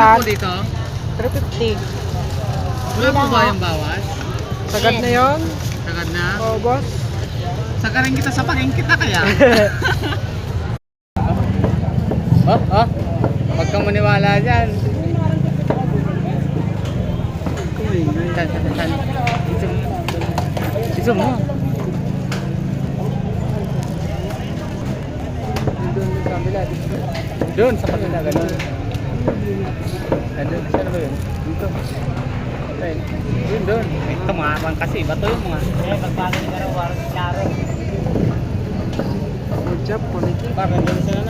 yan. po dito? 350. Wala po ba yung bawas? Sagad na yon. Sagad na? Oo, boss. Sagarin kita sa pakingkit na kaya? Huwag kang maniwala dyan. San? Iso mo. Doon sa kabila, gano'n. Doon, saan ba yun? Dito. Doon. Ito mga abang kasi, bato yung mga. Pagpagin ka na, warang klaro. Good job, quality. Parang doon sila na.